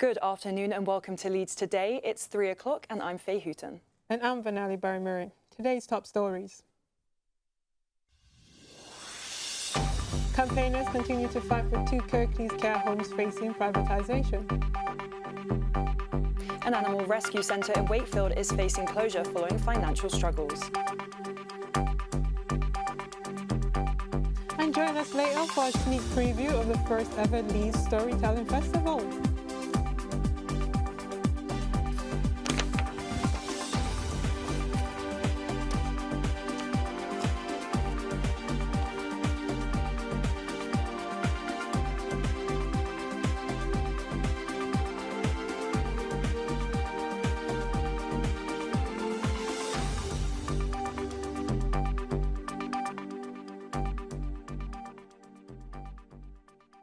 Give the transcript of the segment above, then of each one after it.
Good afternoon and welcome to Leeds Today. It's 3 o'clock and I'm Faye Hooton. And I'm Vanely Barumire. Today's top stories. Campaigners continue to fight for 2 Keighley's care homes facing privatisation. An animal rescue centre in Wakefield is facing closure following financial struggles. And join us later for a sneak preview of the first ever Leeds Storytelling Festival.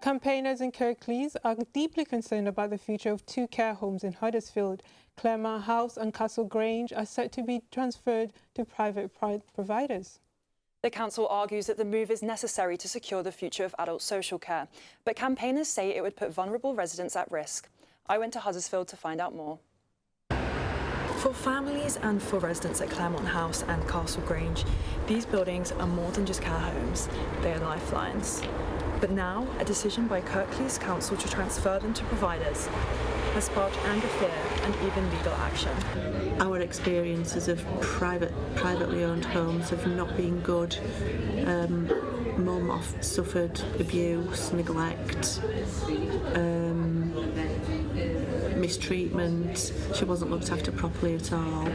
Campaigners in Keighley are deeply concerned about the future of 2 care homes in Huddersfield. Claremont House and Castle Grange are set to be transferred to private providers. The council argues that the move is necessary to secure the future of adult social care, but campaigners say it would put vulnerable residents at risk. I went to Huddersfield to find out more. For families and for residents at Claremont House and Castle Grange, these buildings are more than just care homes, they are lifelines. But now, a decision by Keighley's council to transfer them to providers has sparked anger, fear and even legal action. Our experiences of privately owned homes have not been good. Mum oft suffered abuse, neglect, mistreatment. She wasn't looked after properly at all.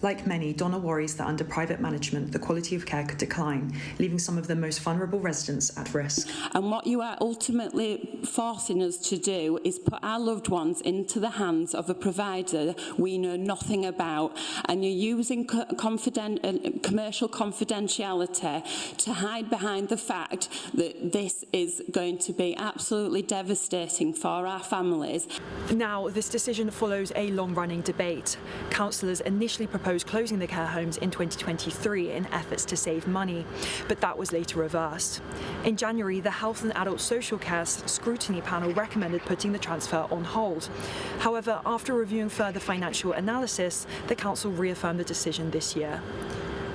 Like many, Donna worries that under private management, the quality of care could decline, leaving some of the most vulnerable residents at risk. And what you are ultimately forcing us to do is put our loved ones into the hands of a provider we know nothing about, and you're using commercial confidentiality to hide behind the fact that this is going to be absolutely devastating for our families. Now, this decision follows a long-running debate. Councillors initially proposed closing the care homes in 2023 in efforts to save money, but that was later reversed. In January, the Health and Adult Social Care Scrutiny Panel recommended putting the transfer on hold. However, after reviewing further financial analysis, the council reaffirmed the decision this year.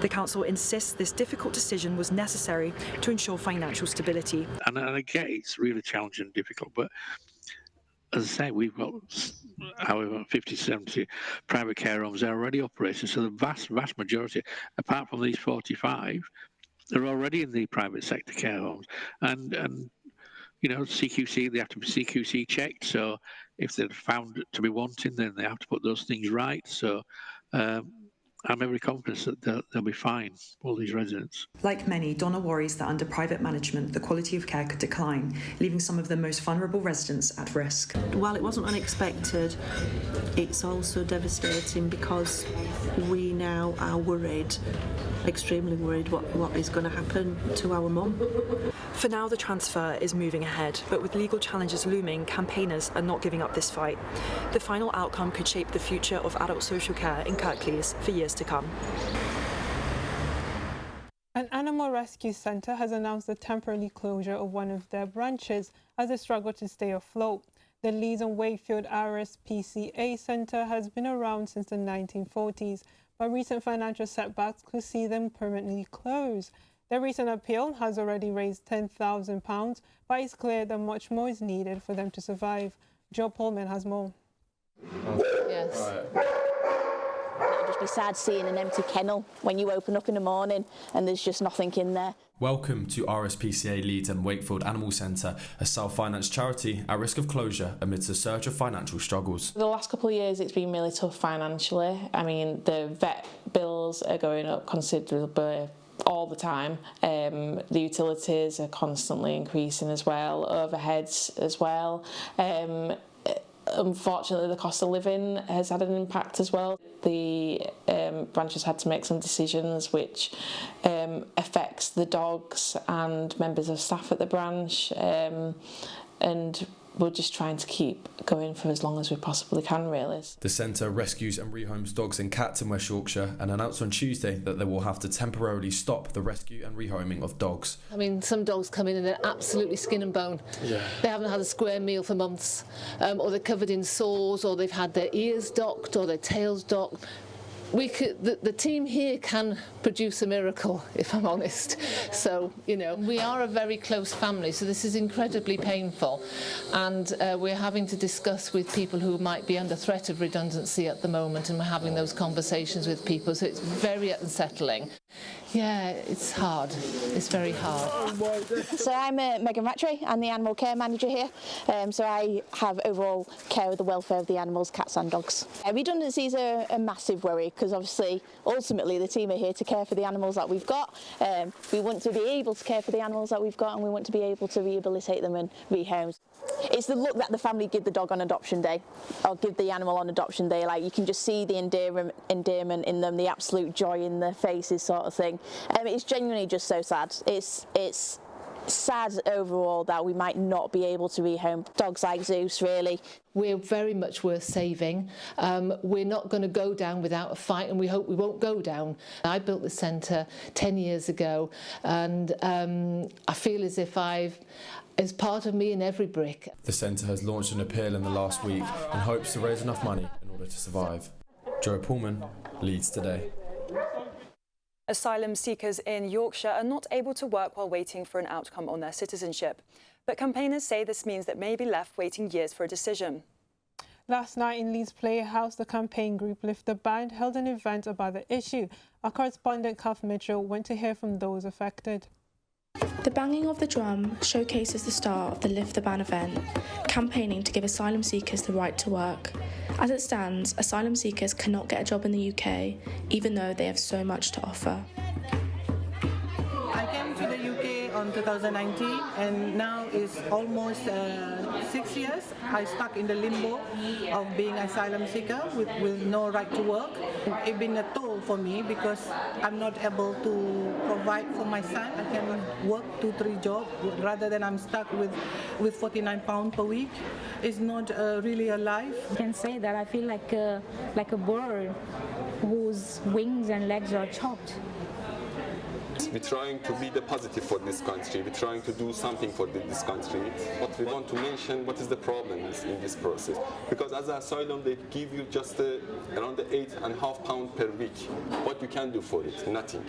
The council insists this difficult decision was necessary to ensure financial stability. And again, it's really challenging and difficult, but as I say, we've got however 50, 70 private care homes are already operating, so the vast majority, apart from these 45, are already in the private sector care homes. And you know, CQC, they have to be CQC checked, so if they're found to be wanting, then they have to put those things right. So I'm very confident that they'll be fine, all these residents. Like many, Donna worries that under private management, the quality of care could decline, leaving some of the most vulnerable residents at risk. While it wasn't unexpected, it's also devastating because we now are worried, extremely worried, what is going to happen to our mum. For now, the transfer is moving ahead, but with legal challenges looming, campaigners are not giving up this fight. The final outcome could shape the future of adult social care in Keighley for years to come. An animal rescue centre has announced the temporary closure of one of their branches as they struggle to stay afloat. The Leeds and Wakefield RSPCA Centre has been around since the 1940s, but recent financial setbacks could see them permanently closed. Their recent appeal has already raised £10,000, but it's clear that much more is needed for them to survive. Pullman has more. Yes. It'll just be sad seeing an empty kennel when you open up in the morning and there's just nothing in there. Welcome to RSPCA Leeds and Wakefield Animal Centre, a self-financed charity at risk of closure amidst a surge of financial struggles. The last couple of years it's been really tough financially. I mean, the vet bills are going up considerably all the time. The utilities are constantly increasing as well, overheads as well. Unfortunately, the cost of living has had an impact as well. The branch has had to make some decisions which affects the dogs and members of staff at the branch, and we're just trying to keep going for as long as we possibly can, really. The centre rescues and rehomes dogs and cats in West Yorkshire and announced on Tuesday that they will have to temporarily stop the rescue and rehoming of dogs. I mean, some dogs come in and they're absolutely skin and bone. Yeah. They haven't had a square meal for months, or they're covered in sores, or they've had their ears docked or their tails docked. The team here can produce a miracle, if I'm honest. So, you know, we are a very close family, so this is incredibly painful. And we're having to discuss with people who might be under threat of redundancy at the moment, and we're having those conversations with people, so it's very unsettling. Yeah, it's hard. It's very hard. So I'm Megan Rattray. I'm the animal care manager here. So I have overall care of the welfare of the animals, cats and dogs. Redundancies are a massive worry because obviously, ultimately, the team are here to care for the animals that we've got. We want to be able to care for the animals that we've got, and we want to be able to rehabilitate them and rehome. It's the look that the family give the dog on adoption day, or give the animal on adoption day. Like, you can just see the endearment in them, the absolute joy in their faces, sort of thing. It's genuinely just so sad. It's sad overall that we might not be able to rehome dogs like Zeus, really. We're very much worth saving. We're not going to go down without a fight, and we hope we won't go down. I built the centre 10 years ago, and I feel as if as part of me in every brick. The centre has launched an appeal in the last week and hopes to raise enough money in order to survive. Joe Pullman, Leeds Today. Asylum seekers in Yorkshire are not able to work while waiting for an outcome on their citizenship. But campaigners say this means that may be left waiting years for a decision. Last night in Leeds Playhouse, the campaign group Lift the Ban held an event about the issue. Our correspondent Kath Mitchell went to hear from those affected. The banging of the drum showcases the start of the Lift the Ban event, campaigning to give asylum seekers the right to work. As it stands, asylum seekers cannot get a job in the UK, even though they have so much to offer. I came to the UK on 2019, and now it's almost 6 years. I stuck in the limbo of being asylum seeker with no right to work. It's been a toll for me because I'm not able to provide for my son. I can work 2-3 jobs rather than I'm stuck with £49 per week. It's not really a life. I can say that I feel like a bird whose wings and legs are chopped. We're trying to be the positive for this country. We're trying to do something for this country. But we want to mention what is the problems in this process. Because as an asylum, they give you just around £8.5 per week. What you can do for it? Nothing.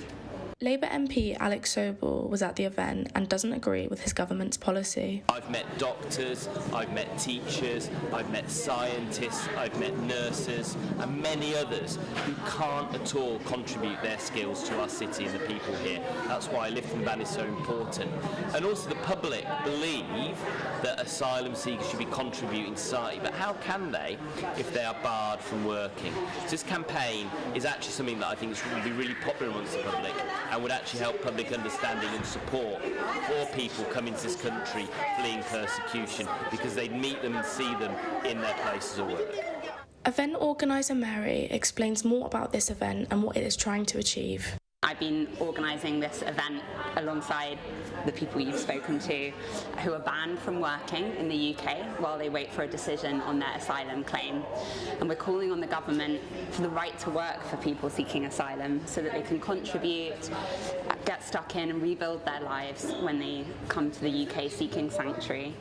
Labour MP Alex Sobel was at the event and doesn't agree with his government's policy. I've met doctors, I've met teachers, I've met scientists, I've met nurses and many others who can't at all contribute their skills to our city and the people here. That's why Lift the Ban is so important. And also the public believe that asylum seekers should be contributing to society, but how can they if they are barred from working? So this campaign is actually something that I think will be really popular amongst the public and would actually help public understanding and support for people coming to this country fleeing persecution, because they'd meet them and see them in their places of work. Event organiser Mary explains more about this event and what it is trying to achieve. I've been organising this event alongside the people you've spoken to who are banned from working in the UK while they wait for a decision on their asylum claim. And we're calling on the government for the right to work for people seeking asylum so that they can contribute, get stuck in and rebuild their lives when they come to the UK seeking sanctuary.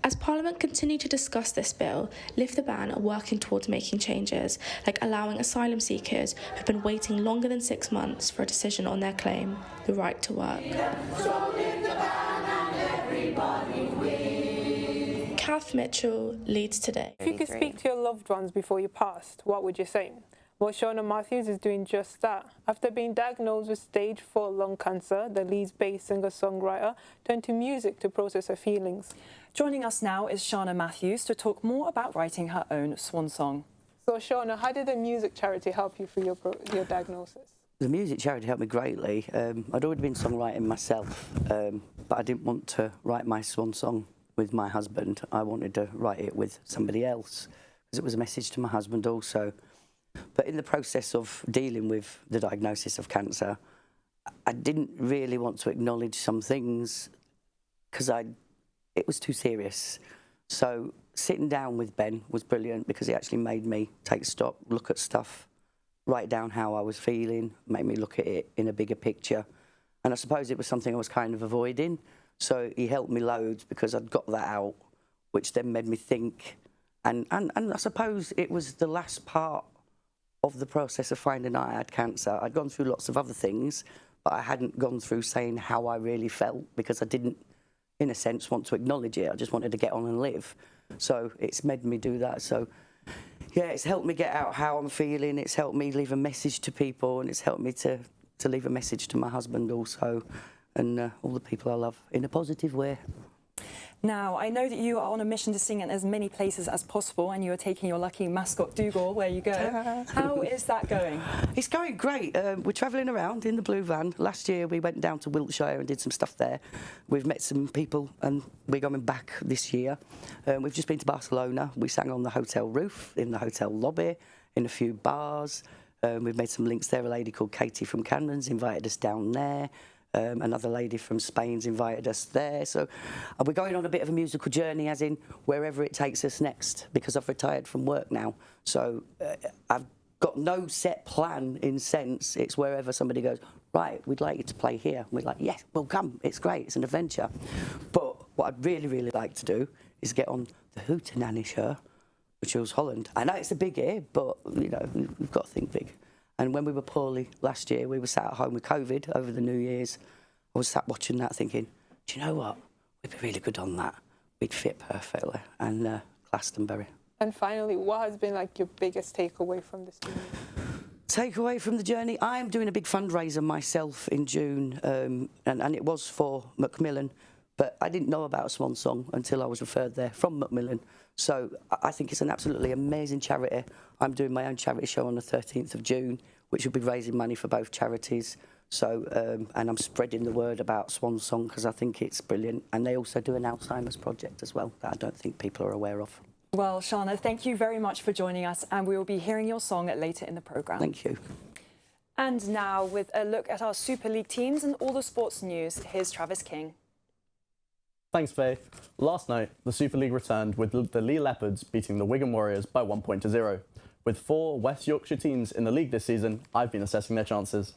As Parliament continue to discuss this bill, Lift the Ban are working towards making changes, like allowing asylum seekers who've been waiting longer than 6 months for a decision on their claim the right to work. Kath Mitchell, Leeds Today. If you could speak to your loved ones before you passed, what would you say? Well, Shauna Matthews is doing just that. After being diagnosed with stage 4 lung cancer, the Leeds-based singer-songwriter turned to music to process her feelings. Joining us now is Shauna Matthews to talk more about writing her own swan song. So, Shauna, how did the music charity help you through your diagnosis? The music charity helped me greatly. I'd already been songwriting myself, but I didn't want to write my swan song with my husband. I wanted to write it with somebody else, because it was a message to my husband also. But in the process of dealing with the diagnosis of cancer, I didn't really want to acknowledge some things because it was too serious. So sitting down with Ben was brilliant because it actually made me take stock, look at stuff, write down how I was feeling, made me look at it in a bigger picture. And I suppose it was something I was kind of avoiding. So he helped me loads because I'd got that out, which then made me think. And I suppose it was the last part of the process of finding out I had cancer. I'd gone through lots of other things, but I hadn't gone through saying how I really felt because I didn't, in a sense, want to acknowledge it. I just wanted to get on and live. So it's made me do that. So, yeah, it's helped me get out how I'm feeling. It's helped me leave a message to people, and it's helped me to leave a message to my husband also, and all the people I love in a positive way. Now, I know that you are on a mission to sing in as many places as possible, and you are taking your lucky mascot Dougal where you go. How is that going? It's going great. We're travelling around in the blue van. Last year we went down to Wiltshire and did some stuff there. We've met some people, and we're going back this year. We've just been to Barcelona. We sang on the hotel roof, in the hotel lobby, in a few bars. We've made some links there. A lady called Katie from Camden's invited us down there. Another lady from Spain's invited us there. So we're going on a bit of a musical journey, as in wherever it takes us next, because I've retired from work now. So I've got no set plan in sense. It's wherever somebody goes, right, we'd like you to play here. We're like, yes, well, come, it's great, it's an adventure. But what I'd really, really like to do is get on the Hooton show, which was Holland. I know it's a big year, but, you know, we've got to think big. And when we were poorly last year, we were sat at home with COVID over the New Year's. I was sat watching that thinking, do you know what? We'd be really good on that. We'd fit perfectly. And Glastonbury. And finally, what has been like your biggest takeaway from this journey? Takeaway from the journey? I'm doing a big fundraiser myself in June, and it was for Macmillan. But I didn't know about Swan Song until I was referred there from Macmillan. So I think it's an absolutely amazing charity. I'm doing my own charity show on the 13th of June, which will be raising money for both charities. So, and I'm spreading the word about Swan Song because I think it's brilliant. And they also do an Alzheimer's project as well that I don't think people are aware of. Well, Shana, thank you very much for joining us, and we will be hearing your song later in the programme. Thank you. And now, with a look at our Super League teams and all the sports news, here's Travis King. Thanks, Faye. Last night, the Super League returned with the Lee Leopards beating the Wigan Warriors by 1-0. With 4 West Yorkshire teams in the league this season, I've been assessing their chances.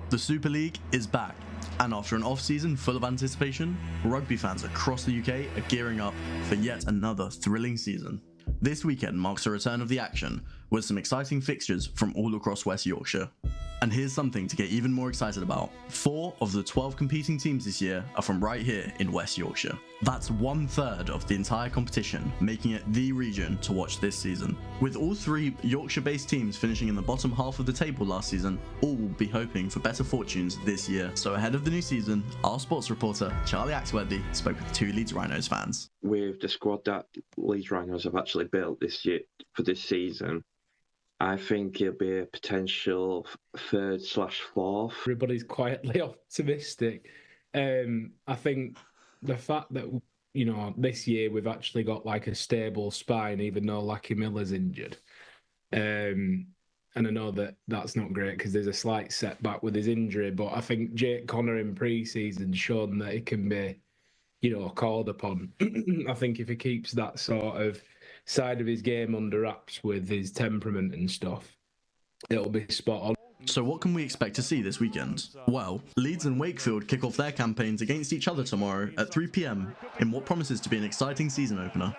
The Super League is back, and after an off-season full of anticipation, rugby fans across the UK are gearing up for yet another thrilling season. This weekend marks the return of the action, with some exciting fixtures from all across West Yorkshire. And here's something to get even more excited about. 4 of the 12 competing teams this year are from right here in West Yorkshire. That's 1/3 of the entire competition, making it the region to watch this season. With all 3 Yorkshire-based teams finishing in the bottom half of the table last season, all will be hoping for better fortunes this year. So ahead of the new season, our sports reporter, Charlie Axworthy, spoke with 2 Leeds Rhinos fans. With the squad that Leeds Rhinos have actually built this year for this season, I think it'll be a potential 3rd/4th. Everybody's quietly optimistic. I think the fact that, you know, this year we've actually got like a stable spine, even though Lackey Miller's injured. And I know that that's not great because there's a slight setback with his injury, but I think Jake Connor in pre-season shown that he can be, you know, called upon. I think if he keeps that sort of side of his game under wraps with his temperament and stuff, it'll be spot on. So what can we expect to see this weekend? Well, Leeds and Wakefield kick off their campaigns against each other tomorrow at 3 p.m. in what promises to be an exciting season opener,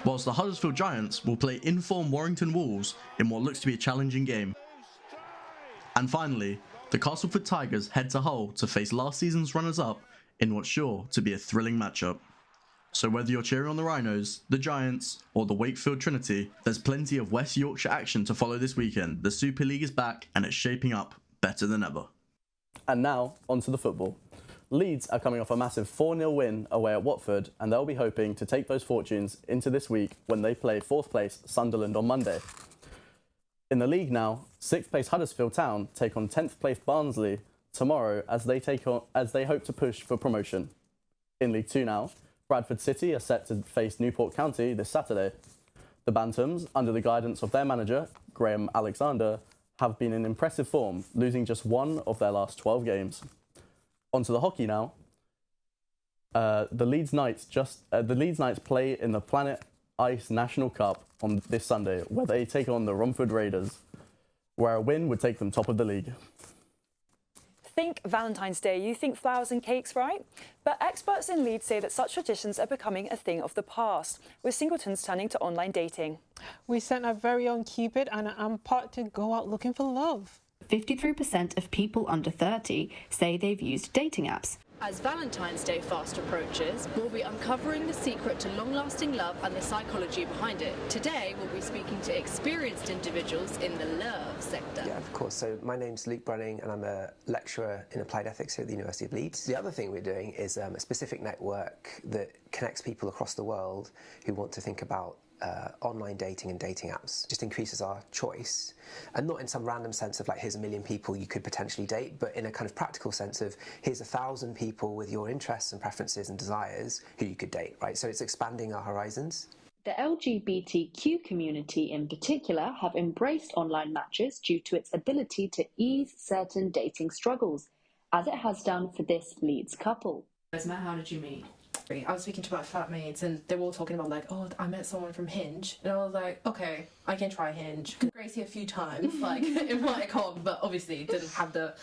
whilst the Huddersfield Giants will play in-form Warrington Wolves in what looks to be a challenging game. And finally, the Castleford Tigers head to Hull to face last season's runners-up in what's sure to be a thrilling matchup. So whether you're cheering on the Rhinos, the Giants, or the Wakefield Trinity, there's plenty of West Yorkshire action to follow this weekend. The Super League is back and it's shaping up better than ever. And now, onto the football. Leeds are coming off a massive 4-0 win away at Watford, and they'll be hoping to take those fortunes into this week when they play 4th place Sunderland on Monday. In the league now, 6th place Huddersfield Town take on 10th place Barnsley tomorrow as they hope to push for promotion. In League 2 now, Bradford City are set to face Newport County this Saturday. The Bantams, under the guidance of their manager, Graham Alexander, have been in impressive form, losing just one of their last 12 games. Onto the hockey now. The Leeds Knights play in the Planet Ice National Cup on this Sunday, where they take on the Romford Raiders, where a win would take them top of the league. Think Valentine's Day, you think flowers and cakes, right? But experts in Leeds say that such traditions are becoming a thing of the past, with singletons turning to online dating. We sent our very own Cupid and Ampatt to go out looking for love. 53% of people under 30 say they've used dating apps. As Valentine's Day fast approaches, we'll be uncovering the secret to long-lasting love and the psychology behind it. Today, we'll be speaking to experienced individuals in the love sector. Yeah, of course. So my name's Luke Brunning and I'm a lecturer in applied ethics here at the University of Leeds. The other thing we're doing is a specific network that connects people across the world who want to think about online dating and dating apps. Just increases our choice, and not in some random sense of like here's 1 million people you could potentially date, but in a kind of practical sense of here's 1,000 people with your interests and preferences and desires who you could date, right? So it's expanding our horizons. The LGBTQ community in particular have embraced online matches due to its ability to ease certain dating struggles, as it has done for this Leeds couple. How did you meet? I was speaking to my flatmates and they were all talking about like, oh, I met someone from Hinge, and I was like, okay, I can try Hinge. Gracie a few times, like in my com, but obviously didn't have the,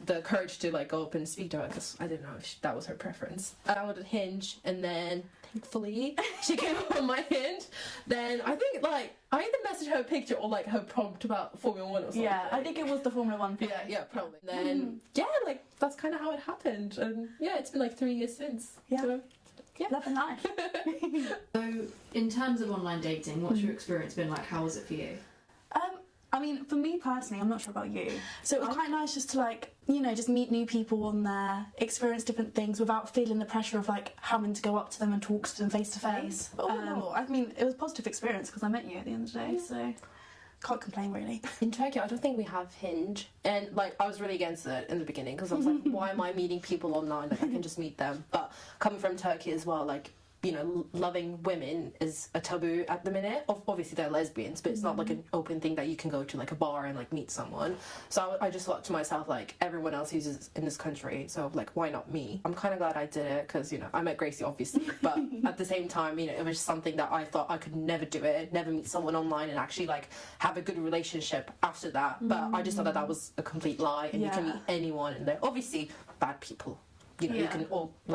the courage to like go up and speak to her because I didn't know if that was her preference. I downloaded Hinge and then thankfully she came up on my Hinge. Then I think like I either messaged her a picture or like her prompt about Formula 1 or something. Yeah, I think it was the Formula 1 thing. Yeah, probably. Then like that's kind of how it happened, and yeah, it's been like 3 years since. Yeah. So, yeah. Loving life. So, in terms of online dating, what's your experience been like? How was it for you? I mean, for me personally, I'm not sure about you. So it was quite nice just to like, just meet new people on there, experience different things without feeling the pressure of like having to go up to them and talk to them face to face. I mean, it was a positive experience because I met you at the end of the day, so can't complain really. In Turkey, I don't think we have Hinge, and like I was really against it in the beginning because I was like, why am I meeting people online? Like I can just meet them. But coming from Turkey as well, like loving women is a taboo at the minute. Obviously they're lesbians, but it's not like an open thing that you can go to like a bar and like meet someone. So I just thought to myself, like everyone else uses in this country, so like why not me? I'm kind of glad I did it because I met Gracie obviously, but at the same time it was something that I thought I could never do it, never meet someone online and actually like have a good relationship after that. But I just thought that was a complete lie, and you can meet anyone, and they're obviously bad people. You can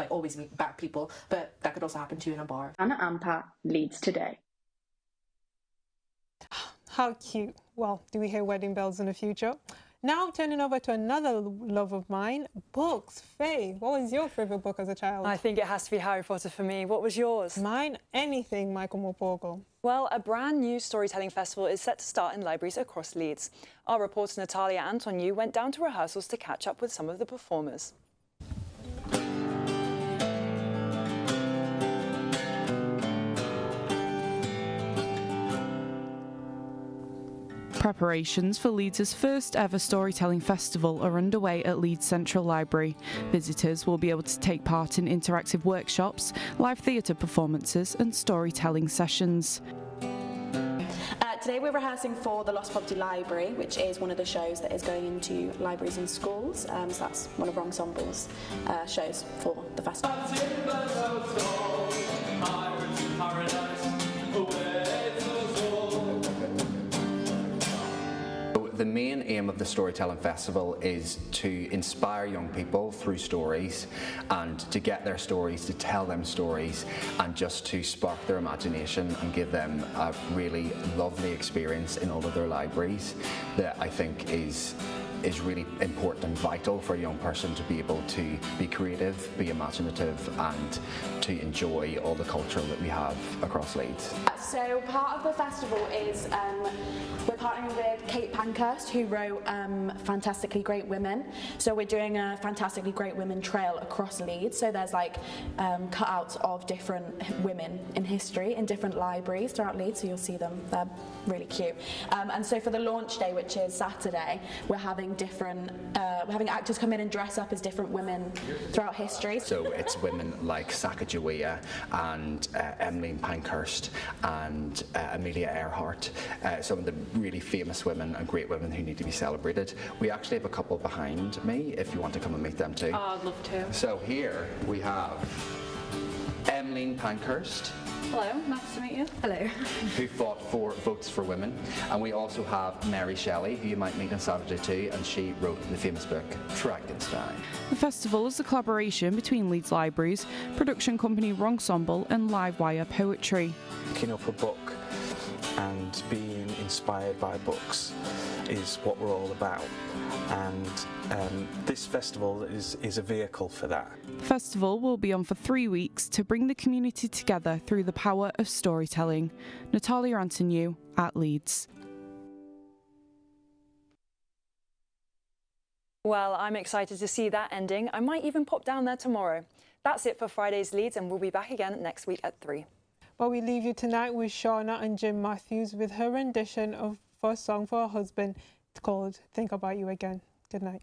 always meet bad people, but that could also happen to you in a bar. Anna Ampatt, Leeds Today. How cute. Well, do we hear wedding bells in the future? Now turning over to another love of mine, books. Faye, what was your favourite book as a child? I think it has to be Harry Potter for me. What was yours? Mine, anything Michael Morpurgo. Well, a brand new storytelling festival is set to start in libraries across Leeds. Our reporter Natalia and Antoniw went down to rehearsals to catch up with some of the performers. Preparations for Leeds' first ever storytelling festival are underway at Leeds Central Library. Visitors will be able to take part in interactive workshops, live theatre performances and storytelling sessions. Today we're rehearsing for The Lost Property Library, which is one of the shows that is going into libraries and schools. So that's one of Ensemble's shows for the festival. The main aim of the Storytelling Festival is to inspire young people through stories and to get their stories, to tell them stories, and just to spark their imagination and give them a really lovely experience in all of their libraries that I think is really important and vital for a young person to be able to be creative, be imaginative and to enjoy all the culture that we have across Leeds. So part of the festival is we're partnering with Kate Pankhurst, who wrote Fantastically Great Women. So we're doing a Fantastically Great Women trail across Leeds. So there's like cutouts of different women in history in different libraries throughout Leeds. So you'll see them. They're really cute. And so for the launch day, which is Saturday, we're having different, we're having actors come in and dress up as different women throughout history. So it's women like Sacagawea and Emmeline Pankhurst and Amelia Earhart, some of the really famous women and great women who need to be celebrated. We actually have a couple behind me if you want to come and meet them too. Oh, I'd love to. So here we have Emmeline Pankhurst. Hello, nice to meet you. Hello. Who fought for votes for women. And we also have Mary Shelley, who you might meet on Saturday too, and she wrote the famous book Frankenstein. The festival is a collaboration between Leeds Libraries, production company Ensemble and Livewire Poetry. Picking up a book and being inspired by books is what we're all about, and this festival is a vehicle for that. The festival will be on for 3 weeks to bring the community together through the power of storytelling. Natalia Antoniw at Leeds. Well, I'm excited to see that ending. I might even pop down there tomorrow. That's it for Friday's Leeds, and we'll be back again next week at 3. But we leave you tonight with Shauna and Jim Matthews with her rendition of a song for her husband called Think About You Again. Good night.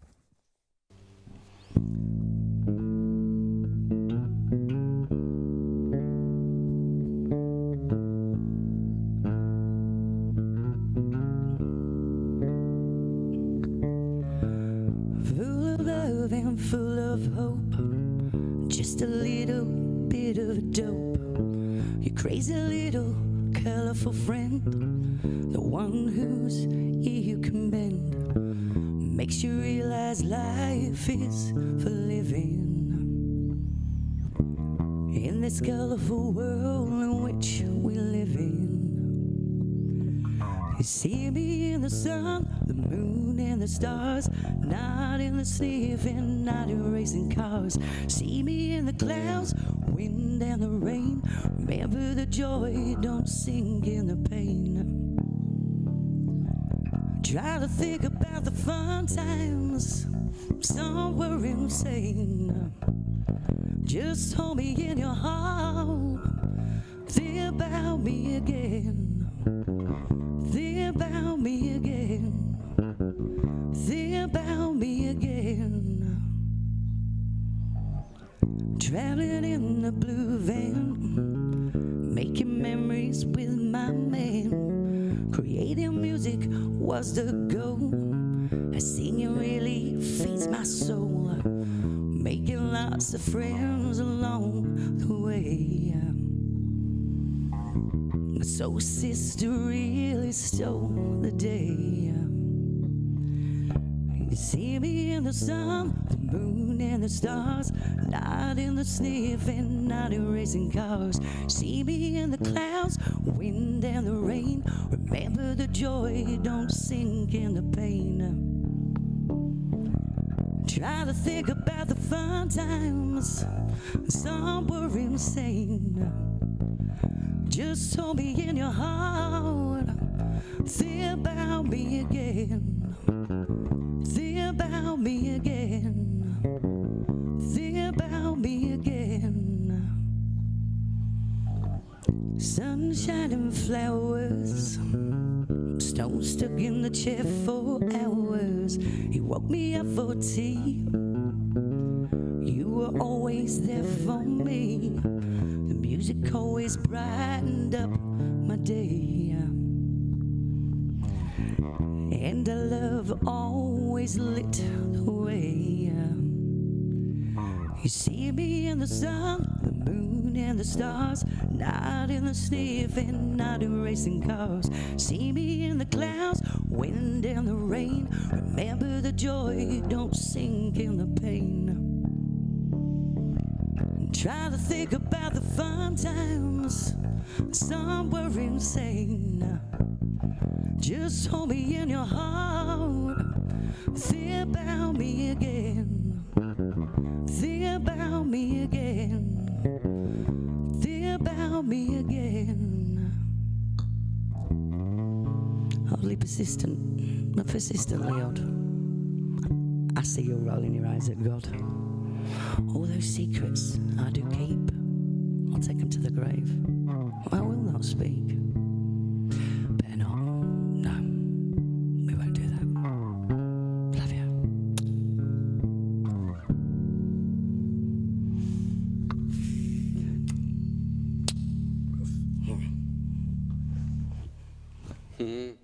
Full of love and full of hope, just a little bit of dope. Your crazy little colourful friend, the one whose ear you can bend, makes you realize life is for living. In this colourful world in which we live in, you see me in the sun, the moon and the stars, not in the sniffing, not in racing cars. See me in the clouds, wind and the rain. Remember the joy, don't sink in the pain. Try to think about the fun times, some were insane. Just hold me in your heart, think about me again. Think about me again. Think about me again. Traveling in the blue van, making memories with my man. Creating music was the goal. Singing really feeds my soul. Making lots of friends along the way. So sister really stole the day. You see me in the sun, the moon and the stars, not in the sniffing, not in racing cars. See me in the clouds, wind and the rain. Remember the joy, don't sink in the pain. Try to think about the fun times, some were insane. Just hold me in your heart, think about me again. Think about me again. Think about me again. Sunshine and flowers, stone stuck in the chair for hours. He woke me up for tea. You were always there for me. The music always brightened up my day. And our love always lit the way. You see me in the sun, the moon and the stars, not in the sniffing, not in racing cars. See me in the clouds, wind and the rain. Remember the joy, don't sink in the pain. Try to think about the fun times, some were insane. Just hold me in your heart, think about me again. Think about me again. Think about me again. Oddly persistent, but persistently odd. I see you rolling your eyes at God. All those secrets I do keep, I'll take them to the grave. I will not speak. Better not. No, we won't do that. Love you. Mm-hmm.